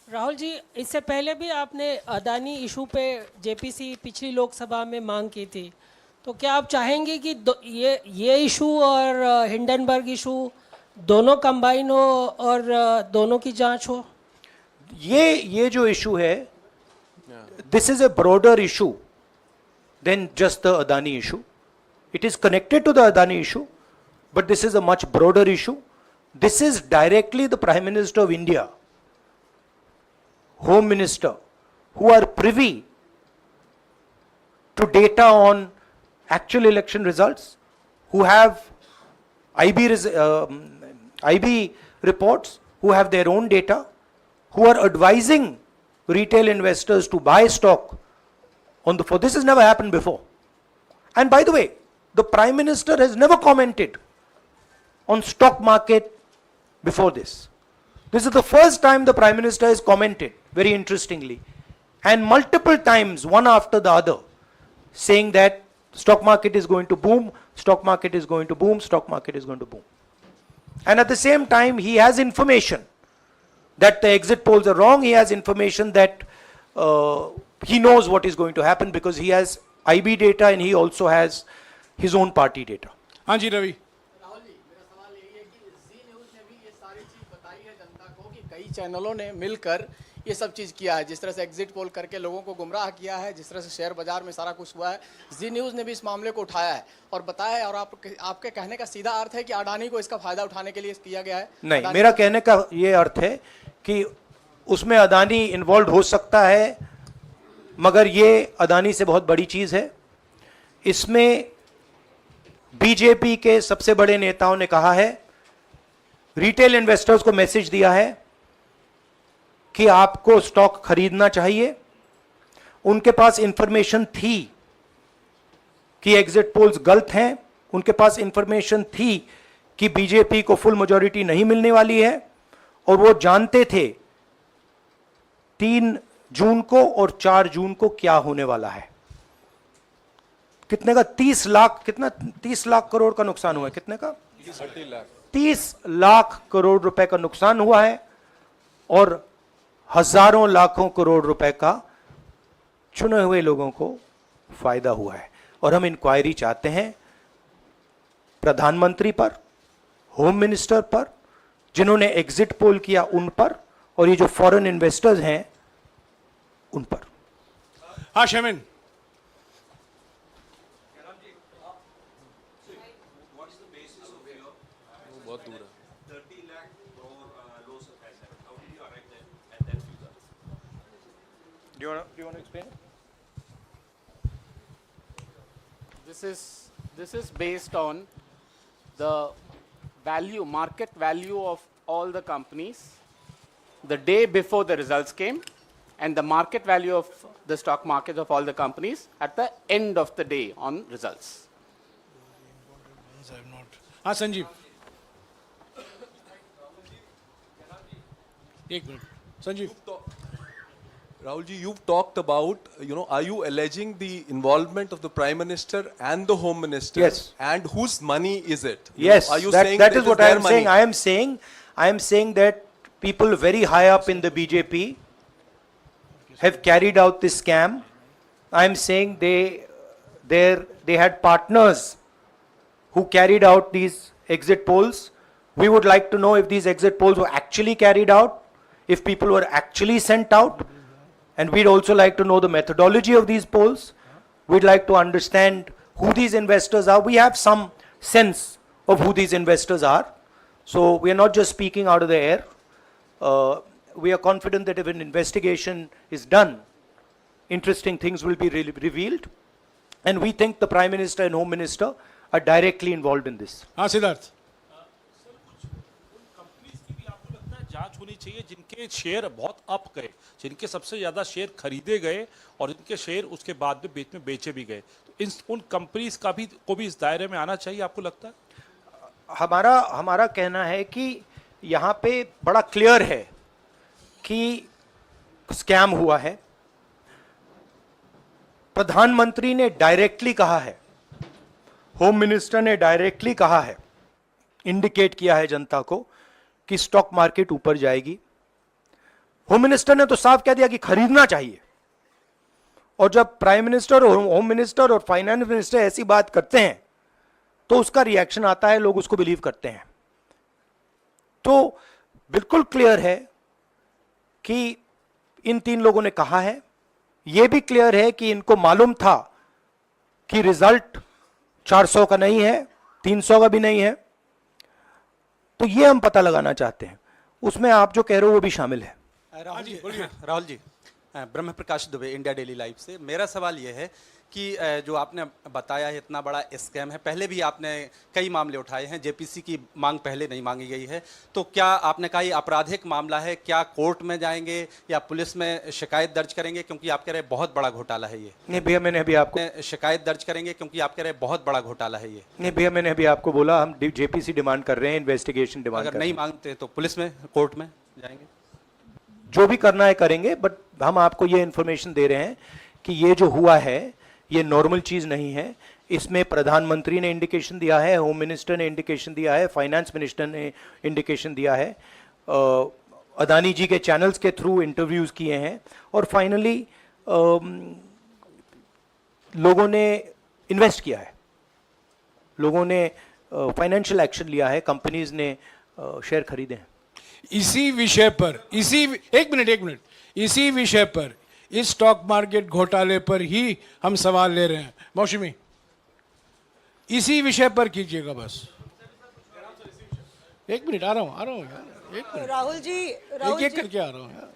राहुल जी, इससे पहले भी आपने अदानी इशू पे जेपीसी पिछली लोकसभा में मांग की थी, तो क्या आप चाहेंगे कि ये इशू और हिंडनबर्ग इशू दोनों कंबाइन हो और दोनों की जांच हो? ये जो इशू है, this is a broader issue than just the Adani issue. It is connected to the Adani issue, but this is a much broader issue. This is directly the Prime Minister of India, Home Minister, who are privy to data on actual election results, who have IB reports, who have their own data, who are advising retail investors to buy stock on the floor. This has never happened before. And by the way, the Prime Minister has never commented on stock market before this. This is the first time the Prime Minister has commented, very interestingly, and multiple times, one after the other, saying that stock market is going to boom, stock market is going to boom, stock market is going to boom. And at the same time, he has information that the exit polls are wrong. He has information that he knows what is going to happen because he has IB data and he also has his own party data. हाँ जी रवि। राहुल जी, मेरा सवाल यही है कि जी news ने भी ये सारी चीज़ बताई है जनता को कि कई चैनलों ने मिलकर ये सब चीज़ किया है, जिस तरह से एग्जिट पोल करके लोगों को गुमराह किया है, जिस तरह से शेयर बाजार में सारा कुछ हुआ है। जी न्यूज़ ने भी इस मामले को उठाया है और बताया है, और आपके कहने का सीधा अर्थ है कि अडानी को इसका फायदा उठाने के लिए किया गया है? नहीं, मेरा कहने का ये अर्थ है कि उसमें अदानी इन्वॉल्व हो सकता है, मगर ये अदानी से बहुत बड़ी चीज़ है। इसमें बीजेपी के सबसे बड़े नेताओं ने कहा है, रिटेल इन्वेस्टर्स को मैसेज दिया है कि आपको स्टॉक खरीदना चाहिए। उनके पास इंफॉर्मेशन थी कि एग्जिट पोल्स गलत हैं, उनके पास इंफॉर्मेशन थी कि बीजेपी को फुल मेजॉरिटी नहीं मिलने वाली है, और वो जानते थे 3 जून को और 4 जून को क्या होने वाला है। कितने का 30 लाख, कितना 30 लाख करोड़ का नुकसान हुआ है? कितने का? 30 लाख करोड़ रुपए का नुकसान हुआ है और हजारों लाखों करोड़ रुपए का चुने हुए लोगों को फायदा हुआ है। और हम इंक्वायरी चाहते हैं प्रधानमंत्री पर, होम मिनिस्टर पर, जिन्होंने एग्जिट पोल किया उन पर, और ये जो फॉरेन इन्वेस्टर्स हैं उन पर। हाँ शेमिन। Do you want to explain? This is based on the value, market value of all the companies the day before the results came, and the market value of the stock market of all the companies at the end of the day on results. हाँ संजीव, एक minute Sanjeev. Rahul ji, you've talked about, are you alleging the involvement of the Prime Minister and the Home Minister? Yes. And whose money is it? Yes, Are you that, saying that is it what I their am money? saying. I am saying that people very high up in the BJP have carried out this scam. I am saying they had partners who carried out these exit polls. We would like to know if these exit polls were actually carried out, if people were actually sent out, and we'd also like to know the methodology of these polls. We'd like to understand who these investors are. We have some sense of who these investors are. So we are not just speaking out of the air. We are confident that if an investigation is done, interesting things will be revealed. And we think the Prime Minister and Home Minister are directly involved in this. हाँ Siddharth. Companies की भी आपको लगता है जांच होनी चाहिए जिनके शेयर बहुत अप गए, जिनके सबसे ज्यादा शेयर खरीदे गए और जिनके शेयर उसके बाद में बीच में बेचे भी गए, तो उन कंपनीज का भी को भी इस दायरे में आना चाहिए, आपको लगता है? हमारा कहना है कि यहाँ पे बड़ा क्लियर है कि स्कैम हुआ है। प्रधानमंत्री ने डायरेक्टली कहा है, होम मिनिस्टर ने डायरेक्टली कहा है, इंडिकेट किया है जनता को कि स्टॉक मार्केट ऊपर जाएगी। होम मिनिस्टर ने तो साफ कह दिया कि खरीदना चाहिए। और जब प्राइम मिनिस्टर और होम मिनिस्टर और फाइनेंस मिनिस्टर ऐसी बात करते हैं तो उसका रिएक्शन आता है, लोग उसको बिलीव करते हैं। तो बिल्कुल क्लियर है कि इन तीन लोगों ने कहा है, यह भी क्लियर है कि इनको मालूम था कि रिजल्ट 400 का नहीं है, 300 का भी नहीं है। तो यह हम पता लगाना चाहते हैं, उसमें आप जो कह रहे हो वो भी शामिल है। राहुल जी, ब्रह्म प्रकाश दुबे, इंडिया डेली लाइव से। मेरा सवाल यह है कि जो आपने बताया है इतना बड़ा स्कैम है, पहले भी आपने कई मामले उठाए हैं, जेपीसी की मांग पहले नहीं मांगी गई है, तो क्या आपने कहा ये आपराधिक मामला है, क्या कोर्ट में जाएंगे या पुलिस में शिकायत दर्ज करेंगे, क्योंकि आप कह रहे हैं बहुत बड़ा घोटाला है ये? नहीं भैया, मैंने अभी आपको शिकायत दर्ज करेंगे क्योंकि आप कह रहे हैं बहुत बड़ा घोटाला है ये? नहीं भैया, मैंने अभी आपको बोला हम जेपीसी डिमांड कर रहे हैं, इन्वेस्टिगेशन डिमांड अगर नहीं मांगते तो पुलिस में, कोर्ट में जाएंगे? जो भी करना है करेंगे, बट हम आपको ये इंफॉर्मेशन दे रहे हैं कि ये जो हुआ है ये नॉर्मल चीज नहीं है। इसमें प्रधानमंत्री ने इंडिकेशन दिया है, होम मिनिस्टर ने इंडिकेशन दिया है, फाइनेंस मिनिस्टर ने इंडिकेशन दिया है, अदानी जी के चैनल्स के थ्रू इंटरव्यूज किए हैं, और फाइनली लोगों ने इन्वेस्ट किया है, लोगों ने फाइनेंशियल एक्शन लिया है, कंपनीज ने शेयर खरीदे हैं। इसी विषय पर, एक मिनट, इसी विषय पर, इस स्टॉक मार्केट घोटाले पर ही हम सवाल ले रहे हैं। मौसमी, इसी विषय पर कीजिएगा बस। एक मिनट, आ रहा हूं यार, एक मिनट, राहुल जी, एक करके आ रहा हूं यार।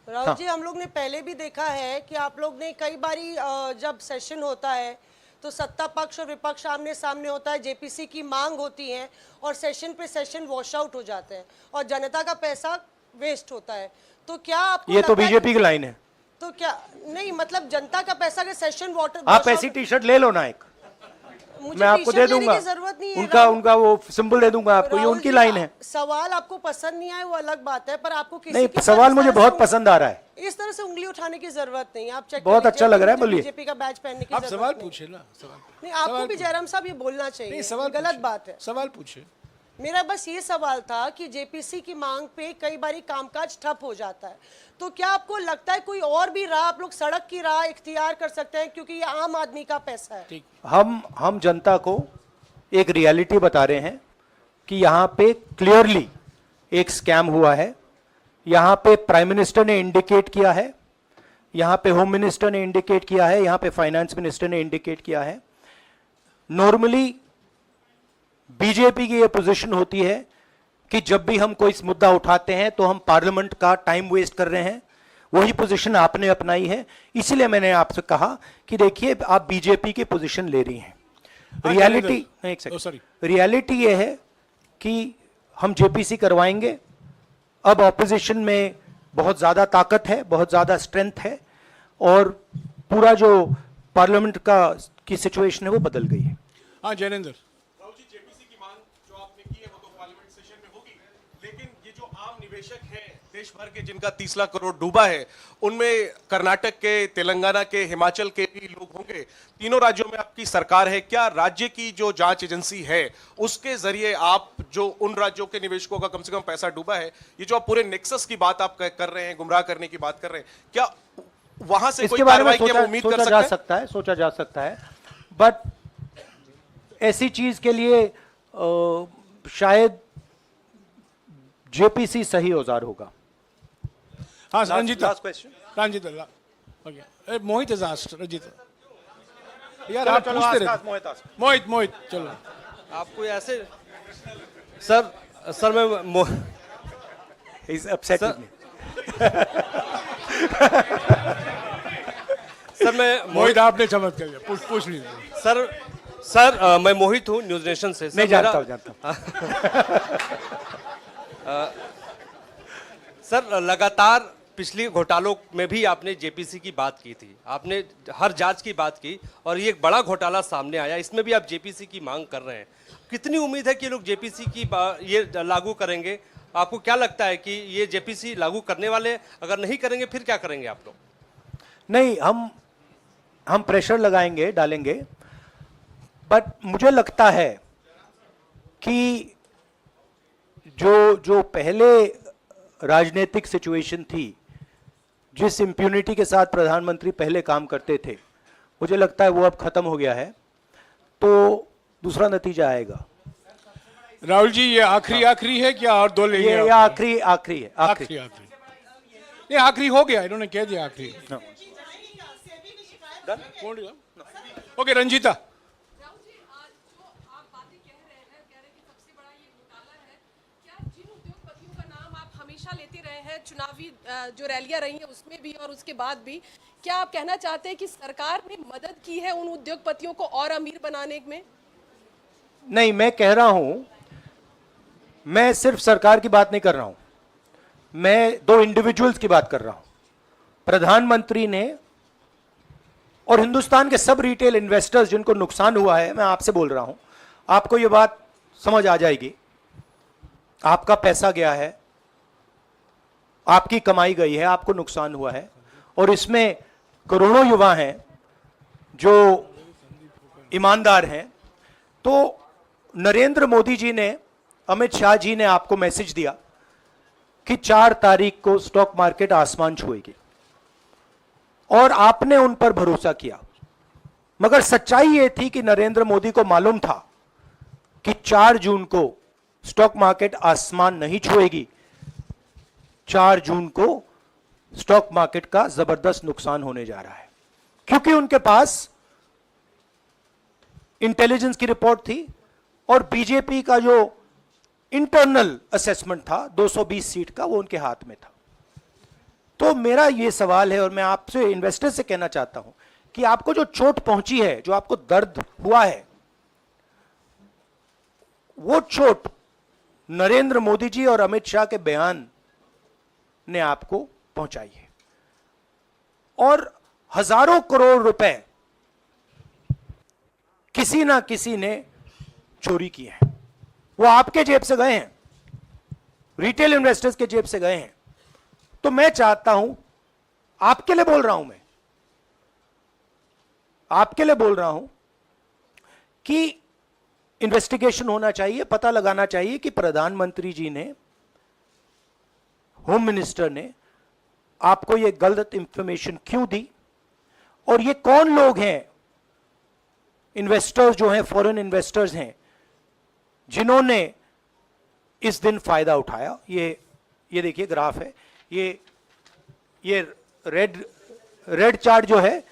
राहुल जी, हम लोग ने पहले भी देखा है कि आप लोग ने कई बारी जब सेशन होता है तो सत्ता पक्ष और विपक्ष आमने सामने होता है, जेपीसी की मांग होती है और सेशन पे सेशन वॉश आउट हो जाते हैं और जनता का पैसा वेस्ट होता है। तो क्या आपको ये तो लगता है बीजेपी की लाइन है। तो क्या नहीं, मतलब जनता का पैसा के सेशन वाटर, आप ऐसी टी शर्ट ले लो ना एक, मुझे मैं आपको दे टी-शर्ट लेने दूंगा, की जरूरत नहीं है। उनका वो सिंबल दे दूंगा आपको, ये राहुल उनकी जी, लाइन है। सवाल आपको पसंद नहीं आए वो अलग बात है, पर आपको किसी नहीं, के सवाल साथ मुझे इस तरह बहुत से पसंद आ रहा है। इस तरह से उंगली उठाने की जरूरत नहीं है। आप चेक बहुत कर अच्छा लीजिए, लग रहा है, मुझे बोलिए। बीजेपी का बैच पहनने की आप जरूरत सवाल नहीं। पूछे ना, सवाल नहीं, आपको भी जयराम साहब ये बोलना चाहिए, नहीं, सवाल गलत पूछे, बात है। सवाल पूछे। मेरा बस ये सवाल था कि जेपीसी की मांग पे कई बारी कामकाज ठप हो जाता है, तो क्या आपको लगता है कोई और भी राह आप लोग सड़क की राह इख्तियार कर सकते हैं, क्योंकि ये आम आदमी का पैसा है? हम जनता को एक रियलिटी बता रहे हैं कि यहाँ पे क्लियरली एक स्कैम हुआ है। यहाँ पे प्राइम मिनिस्टर ने इंडिकेट किया है, यहाँ पे होम मिनिस्टर ने इंडिकेट किया है, यहाँ पे फाइनेंस मिनिस्टर ने इंडिकेट किया है। नॉर्मली बीजेपी की ये पोजीशन होती है कि जब भी हम कोई मुद्दा उठाते हैं तो हम पार्लियामेंट का टाइम वेस्ट कर रहे हैं। वही पोजीशन आपने अपनाई है, इसलिए मैंने आपसे कहा कि देखिए आप बीजेपी की पोजीशन ले रही हैं। रियलिटी, एक सेकंड, रियलिटी ये है कि हम जेपीसी करवाएंगे। अब ऑपोजिशन में बहुत ज्यादा ताकत है, बहुत ज्यादा स्ट्रेंथ है, और पूरा जो पार्लियामेंट का की सिचुएशन है वो बदल गई है। हाँ जैनेंद्र, राहुल जी, जेपीसी की मांग जो आपने की है वो तो पार्लियामेंट सेशन में होगी, लेकिन ये जो आम निवेशक हैं देश भर के जिनका 30 लाख करोड़ डूबा है, उनमें कर्नाटक के, तेलंगाना के, हिमाचल के भी लोग होंगे। तीनों राज्यों में आपकी सरकार है, क्या राज्य की जो जांच एजेंसी है उसके जरिए आप जो उन राज्यों के निवेशकों का कम से कम पैसा डूबा है, ये जो आप पूरे नेक्सस की बात आप कर रहे हैं, गुमराह करने की बात कर रहे हैं, क्या वहां से कोई कार्रवाई की हम उम्मीद कर सकते हैं? सोचा जा सकता है, बट ऐसी चीज के लिए शायद जेपीसी सही औजार होगा। हाँ Ranjita, last question, Ranjita, okay, Mohit is asked, Ranjita यार आप पूछते रहे। मोहित चलो। आपको ऐसे सर मैं is upset with me. Sir मैं मोहित आपने चमत्कार किया, पूछ लीजिए। सर मैं मोहित हूँ, न्यूज नेशन से। नहीं, जानता हूँ। सर लगातार पिछली घोटालों में भी आपने जेपीसी की बात की थी, आपने हर जांच की बात की, और ये एक बड़ा घोटाला सामने आया, इसमें भी आप जेपीसी की मांग कर रहे हैं। कितनी उम्मीद है कि लोग जेपीसी की ये लागू करेंगे? आपको क्या लगता है कि ये जेपीसी लागू करने वाले, अगर नहीं करेंगे फिर क्या करेंगे आप लोग? नहीं, हम प्रेशर लगाएंगे, डालेंगे, बट मुझे लगता है कि जो पहले राजनीतिक सिचुएशन थी, जिस इम्प्यूनिटी के साथ प्रधानमंत्री पहले काम करते थे, मुझे लगता है वो अब खत्म हो गया है, तो दूसरा नतीजा आएगा। राहुल जी ये आखिरी है क्या और 2 लेंगे? ये आखिरी है, आखिरी। नहीं आखिरी हो गया, इन्होंने कह दिया आखिरी। ओके रंजीता। राहुल जी, आज जो आप बातें कह रहे हैं कि सबसे बड़ा ये घोटाला है, क्या जिन उद्योगपतियों का नाम आप हमेशा लेते रहे हैं चुनावी जो रैलियां रही हैं उसमें भी और उसके बाद भी, क्या आप कहना चाहते हैं कि सरकार ने मदद की है उन उद्योगपतियों को और अमीर बनाने में? नहीं, मैं कह रहा हूं, मैं सिर्फ सरकार की बात नहीं कर रहा हूं, मैं 2 इंडिविजुअल्स की बात कर रहा हूं। प्रधानमंत्री ने और हिंदुस्तान के सब रिटेल इन्वेस्टर्स जिनको नुकसान हुआ है, मैं आपसे बोल रहा हूं, आपको यह बात समझ आ जाएगी। आपका पैसा गया है, आपकी कमाई गई है, आपको नुकसान हुआ है, और इसमें करोड़ों युवा हैं जो ईमानदार हैं। तो नरेंद्र मोदी जी ने, अमित शाह जी ने आपको मैसेज दिया कि 4 तारीख को स्टॉक मार्केट आसमान छुएगी, और आपने उन पर भरोसा किया। मगर सच्चाई यह थी कि नरेंद्र मोदी को मालूम था कि 4 जून को स्टॉक मार्केट आसमान नहीं छुएगी। 4 जून को स्टॉक मार्केट का जबरदस्त नुकसान होने जा रहा है, क्योंकि उनके पास इंटेलिजेंस की रिपोर्ट थी और बीजेपी का जो इंटरनल असेसमेंट था 220 सीट का, वो उनके हाथ में था। तो मेरा ये सवाल है, और मैं आपसे इन्वेस्टर से कहना चाहता हूं कि आपको जो चोट पहुंची है, जो आपको दर्द हुआ है, वो चोट नरेंद्र मोदी जी और अमित शाह के बयान ने आपको पहुंचाई है। और हजारों करोड़ रुपए किसी ना किसी ने चोरी किए हैं, वो आपके जेब से गए हैं, रिटेल इन्वेस्टर्स के जेब से गए हैं। तो मैं चाहता हूं, आपके लिए बोल रहा हूं, मैं आपके लिए बोल रहा हूं कि इन्वेस्टिगेशन होना चाहिए, पता लगाना चाहिए कि प्रधानमंत्री जी ने, होम मिनिस्टर ने आपको यह गलत इंफॉर्मेशन क्यों दी, और ये कौन लोग हैं, इन्वेस्टर्स जो हैं, फॉरेन इन्वेस्टर्स हैं, जिन्होंने इस दिन फायदा उठाया। ये देखिए ग्राफ है, ये रेड चार्ट जो है,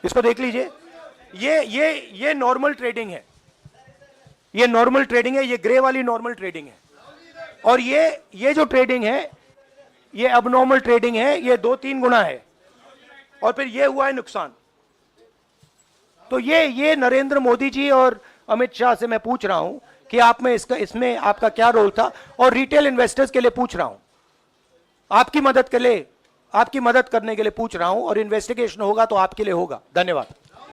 इसको देख लीजिए। ये नॉर्मल ट्रेडिंग है, ये नॉर्मल ट्रेडिंग है, ये ग्रे वाली नॉर्मल ट्रेडिंग है, और ये जो ट्रेडिंग है ये अबनॉर्मल ट्रेडिंग है, ये 2-3 गुना है, और फिर ये हुआ है नुकसान। तो ये नरेंद्र मोदी जी और अमित शाह से मैं पूछ रहा हूं कि आप में इसमें आपका क्या रोल था, और रिटेल इन्वेस्टर्स के लिए पूछ रहा हूं, आपकी मदद करने के लिए पूछ रहा हूं, और इन्वेस्टिगेशन होगा तो आपके लिए होगा। धन्यवाद।